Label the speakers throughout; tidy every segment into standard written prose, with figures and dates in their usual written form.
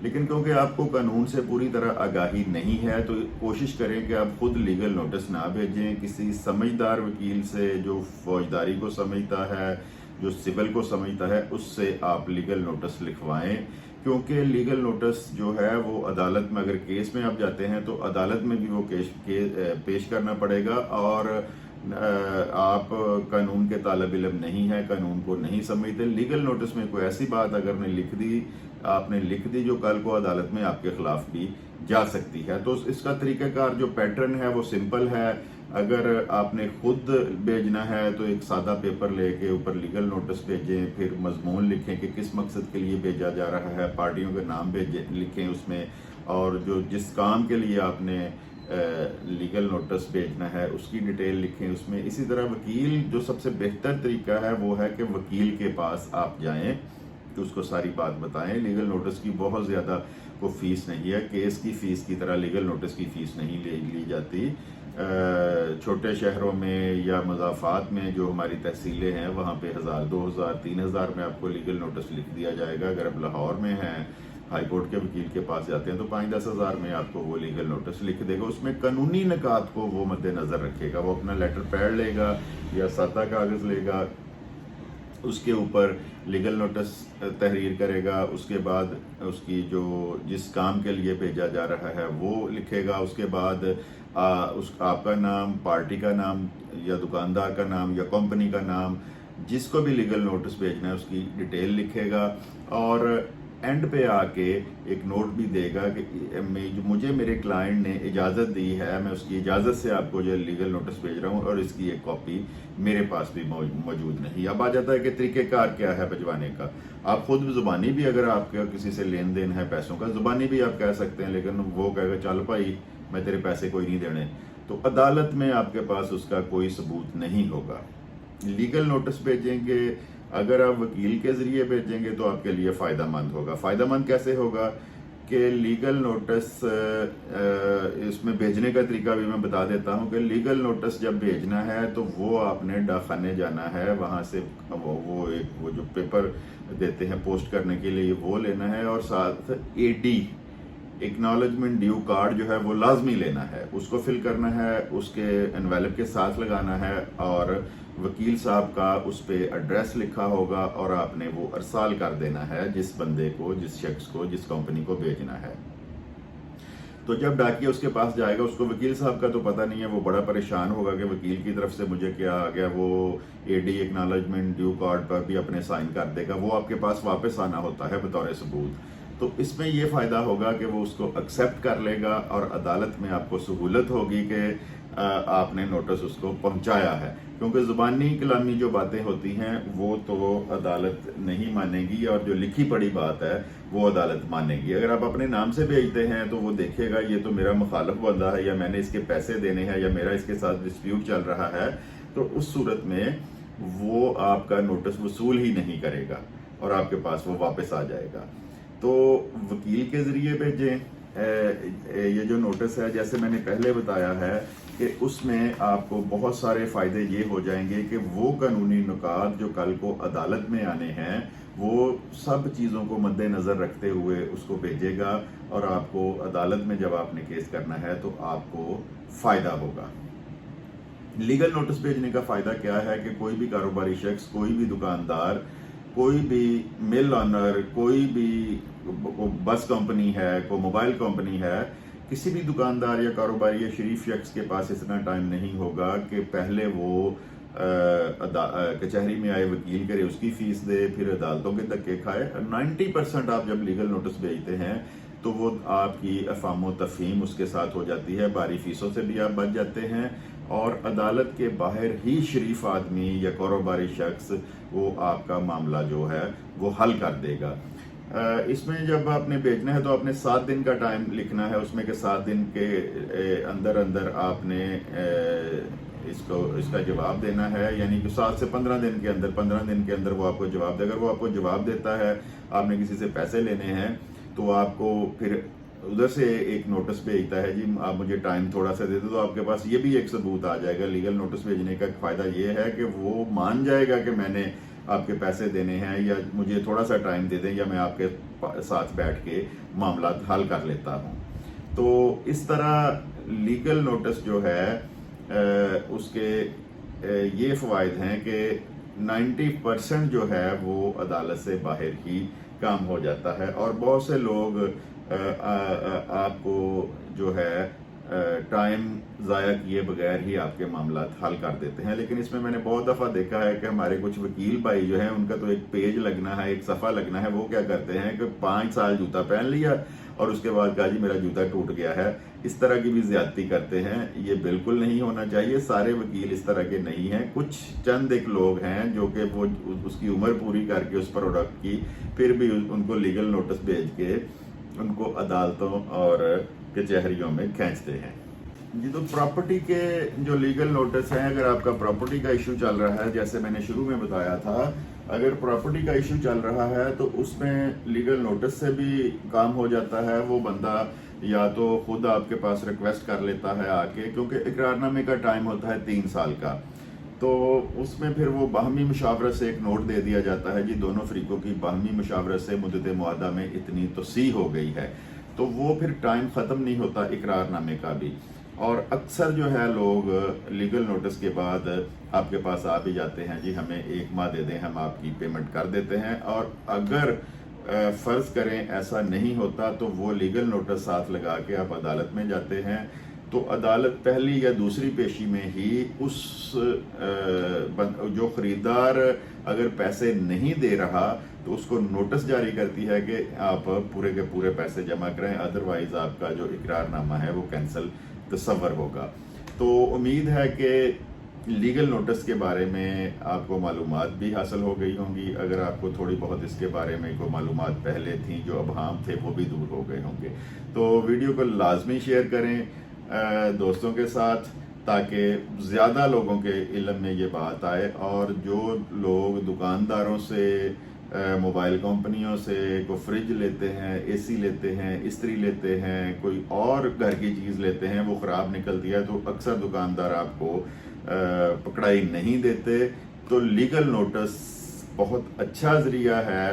Speaker 1: لیکن کیونکہ آپ کو قانون سے پوری طرح آگاہی نہیں ہے تو کوشش کریں کہ آپ خود لیگل نوٹس نہ بھیجیں، کسی سمجھدار وکیل سے جو فوجداری کو سمجھتا ہے، جو سول کو سمجھتا ہے، اس سے آپ لیگل نوٹس لکھوائیں، کیونکہ لیگل نوٹس جو ہے وہ عدالت میں اگر کیس میں آپ جاتے ہیں تو عدالت میں بھی وہ پیش کرنا پڑے گا، اور آپ قانون کے طالب علم نہیں ہے، قانون کو نہیں سمجھتے، لیگل نوٹس میں کوئی ایسی بات اگر آپ نے لکھ دی جو کل کو عدالت میں آپ کے خلاف بھی جا سکتی ہے۔ تو اس کا طریقہ کار جو پیٹرن ہے وہ سمپل ہے۔ اگر آپ نے خود بھیجنا ہے تو ایک سادہ پیپر لے کے اوپر لیگل نوٹس بھیجیں، پھر مضمون لکھیں کہ کس مقصد کے لیے بھیجا جا رہا ہے، پارٹیوں کے نام لکھیں اس میں، اور جس کام کے لیے آپ نے لیگل نوٹس بھیجنا ہے اس کی ڈیٹیل لکھیں اس میں۔ اسی طرح وکیل جو سب سے بہتر طریقہ ہے وہ ہے کہ وکیل کے پاس آپ جائیں کہ اس کو ساری بات بتائیں۔ لیگل نوٹس کی بہت زیادہ کوئی فیس نہیں ہے، کیس کی فیس کی طرح لیگل نوٹس کی فیس نہیں لی جاتی۔ چھوٹے شہروں میں یا مضافات میں جو ہماری تحصیلیں ہیں وہاں پہ 1000 2000 3000 میں آپ کو لیگل نوٹس لکھ دیا جائے گا۔ اگر آپ لاہور میں ہیں، ہائی کورٹ کے وکیل کے پاس جاتے ہیں تو 5-10 ہزار میں آپ کو وہ لیگل نوٹس لکھ دے گا۔ اس میں قانونی نکات کو وہ مد نظر رکھے گا، وہ اپنا لیٹر پیڈ لے گا یا سادہ کاغذ لے گا، اس کے اوپر لیگل نوٹس تحریر کرے گا، اس کے بعد اس کی جس کام کے لیے بھیجا جا رہا ہے وہ لکھے گا، اس کے بعد آپ کا نام، پارٹی کا نام یا دکاندار کا نام یا کمپنی کا نام، جس کو بھی لیگل نوٹس بھیجنا ہے اس کی ڈیٹیل لکھے گا، اور اینڈ پہ آ کے ایک نوٹ بھی دے گا کہ مجھے میرے کلائنٹ نے اجازت دی ہے، میں اس کی اجازت سے آپ کو جو لیگل نوٹس بھیج رہا ہوں، اور اس کی ایک کاپی میرے پاس بھی موجود نہیں۔ اب آ جاتا ہے کہ طریقہ کار کیا ہے بھجوانے کا۔ آپ خود زبانی بھی، اگر آپ کا کسی سے لین دین ہے پیسوں کا، زبانی بھی آپ کہہ سکتے ہیں، لیکن وہ کہے گا چل بھائی میں تیرے پیسے کوئی نہیں دینے، تو عدالت میں آپ کے پاس اس کا کوئی ثبوت نہیں ہوگا۔ لیگل نوٹس بھیجیں گے اگر آپ وکیل کے ذریعے بھیجیں گے تو آپ کے لیے فائدہ مند ہوگا۔ فائدہ مند کیسے ہوگا کہ لیگل نوٹس اس میں بھیجنے کا طریقہ بھی میں بتا دیتا ہوں کہ لیگل نوٹس جب بھیجنا ہے تو وہ آپ نے ڈاک خانے جانا ہے، وہاں سے وہ جو پیپر دیتے ہیں پوسٹ کرنے کے لیے وہ لینا ہے، اور ساتھ AD ایکنالجمنٹ ڈیو کارڈ جو ہے وہ لازمی لینا ہے، اس کو فل کرنا ہے، اس کے انویلپ کے ساتھ لگانا ہے، اور وکیل صاحب کا اس پہ ایڈریس لکھا ہوگا، اور آپ نے وہ ارسال کر دینا ہے جس بندے کو، جس شخص کو، جس کمپنی کو بھیجنا ہے۔ تو جب ڈاکیہ اس کے پاس جائے گا، اس کو وکیل صاحب کا تو پتہ نہیں ہے، وہ بڑا پریشان ہوگا کہ وکیل کی طرف سے مجھے کیا آ گیا، وہ AD ایکنالجمنٹ ڈیو کارڈ پر بھی اپنے سائن کر دے گا، وہ آپ کے پاس واپس آنا ہوتا ہے بطور ثبوت۔ تو اس میں یہ فائدہ ہوگا کہ وہ اس کو ایکسیپٹ کر لے گا، اور عدالت میں آپ کو سہولت ہوگی کہ آپ نے نوٹس اس کو پہنچایا ہے، کیونکہ زبانی کلامی جو باتیں ہوتی ہیں وہ تو عدالت نہیں مانے گی، اور جو لکھی پڑی بات ہے وہ عدالت مانے گی۔ اگر آپ اپنے نام سے بھیجتے ہیں تو وہ دیکھے گا یہ تو میرا مخالف بندہ ہے، یا میں نے اس کے پیسے دینے ہیں، یا میرا اس کے ساتھ ڈسپیوٹ چل رہا ہے، تو اس صورت میں وہ آپ کا نوٹس وصول ہی نہیں کرے گا، اور آپ کے پاس وہ واپس آ جائے گا۔ تو وکیل کے ذریعے بھیجیں۔ یہ جو نوٹس ہے جیسے میں نے پہلے بتایا ہے کہ اس میں آپ کو بہت سارے فائدے یہ ہو جائیں گے کہ وہ قانونی نکات جو کل کو عدالت میں آنے ہیں وہ سب چیزوں کو مد نظر رکھتے ہوئے اس کو بھیجے گا، اور آپ کو عدالت میں جب آپ نے کیس کرنا ہے تو آپ کو فائدہ ہوگا۔ لیگل نوٹس بھیجنے کا فائدہ کیا ہے کہ کوئی بھی کاروباری شخص، کوئی بھی دکاندار، کوئی بھی مل آنر، کوئی بھی بس کمپنی ہے، کوئی موبائل کمپنی ہے، کسی بھی دکاندار یا کاروباری یا شریف شخص کے پاس اتنا ٹائم نہیں ہوگا کہ پہلے وہ کچہری میں آئے وکیل کرے، اس کی فیس دے، پھر عدالتوں کے دھکے کھائے۔ 90% آپ جب لیگل نوٹس بھیجتے ہیں تو وہ آپ کی افہام و تفہیم اس کے ساتھ ہو جاتی ہے، باری فیسوں سے بھی آپ بچ جاتے ہیں، اور عدالت کے باہر ہی شریف آدمی یا کاروباری شخص وہ آپ کا معاملہ جو ہے وہ حل کر دے گا۔ اس میں جب آپ نے بھیجنا ہے تو آپ نے 7 دن کا ٹائم لکھنا ہے اس میں، کہ 7 دن کے اندر آپ نے اس کا جواب دینا ہے، یعنی کہ 7 سے 15 دن کے اندر، 15 دن کے اندر وہ آپ کو جواب دے۔ اگر وہ آپ کو جواب دیتا ہے، آپ نے کسی سے پیسے لینے ہیں، تو آپ کو پھر ادھر سے ایک نوٹس بھیجتا ہے، جی آپ مجھے ٹائم تھوڑا سا دے دو، تو آپ کے پاس یہ بھی ایک ثبوت آ جائے گا۔ لیگل نوٹس بھیجنے کا فائدہ یہ ہے کہ وہ مان جائے گا کہ میں نے آپ کے پیسے دینے ہیں یا مجھے تھوڑا سا ٹائم دے دیں یا میں آپ کے ساتھ بیٹھ کے معاملات حل کر لیتا ہوں۔ تو اس طرح لیگل نوٹس جو ہے اس کے یہ فوائد ہیں کہ 90% جو ہے وہ عدالت سے باہر ہی کام ہو جاتا ہے، اور بہت سے لوگ آپ کو جو ہے ٹائم ضائع کیے بغیر ہی آپ کے معاملات حل کر دیتے ہیں۔ لیکن اس میں نے بہت دفعہ دیکھا ہے کہ ہمارے کچھ وکیل بھائی جو ہیں ان کا تو ایک پیج لگنا ہے، ایک صفحہ لگنا ہے، وہ کیا کرتے ہیں کہ 5 سال جوتا پہن لیا اور اس کے بعد کہا جی میرا جوتا ٹوٹ گیا ہے۔ اس طرح کی بھی زیادتی کرتے ہیں، یہ بالکل نہیں ہونا چاہیے۔ سارے وکیل اس طرح کے نہیں ہیں، کچھ چند ایک لوگ ہیں جو کہ وہ اس کی عمر پوری کر کے اس پروڈکٹ کی پھر بھی ان کو لیگل نوٹس بھیج کے ان کو عدالتوں اور کچہریوں میں کھینچتے ہیں۔ جی، تو پراپرٹی کے جو لیگل نوٹس ہیں، اگر آپ کا پراپرٹی کا ایشو چل رہا ہے، جیسے میں نے شروع میں بتایا تھا، اگر پراپرٹی کا ایشو چل رہا ہے تو اس میں لیگل نوٹس سے بھی کام ہو جاتا ہے۔ وہ بندہ یا تو خود آپ کے پاس ریکویسٹ کر لیتا ہے آ کے، کیونکہ اقرار نامے کا ٹائم ہوتا ہے 3 سال کا، تو اس میں پھر وہ باہمی مشاورت سے ایک نوٹ دے دیا جاتا ہے، جی دونوں فریقوں کی باہمی مشاورت سے مدت معاہدہ میں اتنی توسیع ہو گئی ہے، تو وہ پھر ٹائم ختم نہیں ہوتا اقرار نامے کا بھی۔ اور اکثر جو ہے لوگ لیگل نوٹس کے بعد آپ کے پاس آ بھی جاتے ہیں، جی ہمیں 1 ماہ دے دیں، ہم آپ کی پیمنٹ کر دیتے ہیں، اور اگر فرض کریں ایسا نہیں ہوتا تو وہ لیگل نوٹس ساتھ لگا کے آپ عدالت میں جاتے ہیں، تو عدالت پہلی یا دوسری پیشی میں ہی اس جو خریدار اگر پیسے نہیں دے رہا تو اس کو نوٹس جاری کرتی ہے کہ آپ پورے کے پورے پیسے جمع کریں، ادروائز آپ کا جو اقرار نامہ ہے وہ کینسل تصور ہوگا۔ تو امید ہے کہ لیگل نوٹس کے بارے میں آپ کو معلومات بھی حاصل ہو گئی ہوں گی۔ اگر آپ کو تھوڑی بہت اس کے بارے میں کوئی معلومات پہلے تھیں جو ابہام تھے وہ بھی دور ہو گئے ہوں گے، تو ویڈیو کو لازمی شیئر کریں دوستوں کے ساتھ تاکہ زیادہ لوگوں کے علم میں یہ بات آئے، اور جو لوگ دکانداروں سے، موبائل کمپنیوں سے کوئی فریج لیتے ہیں، اے سی لیتے ہیں، استری لیتے ہیں، کوئی اور گھر کی چیز لیتے ہیں، وہ خراب نکلتی ہے تو اکثر دکاندار آپ کو پکڑائی نہیں دیتے۔ تو لیگل نوٹس بہت اچھا ذریعہ ہے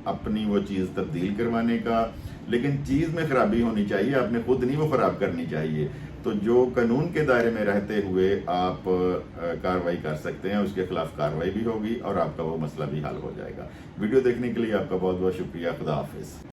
Speaker 1: اپنی وہ چیز تبدیل کروانے کا، لیکن چیز میں خرابی ہونی چاہیے، آپ نے خود نہیں وہ خراب کرنی چاہیے۔ تو جو قانون کے دائرے میں رہتے ہوئے آپ کارروائی کر سکتے ہیں، اس کے خلاف کارروائی بھی ہوگی اور آپ کا وہ مسئلہ بھی حل ہو جائے گا۔ ویڈیو دیکھنے کے لیے آپ کا بہت بہت شکریہ۔ خدا حافظ۔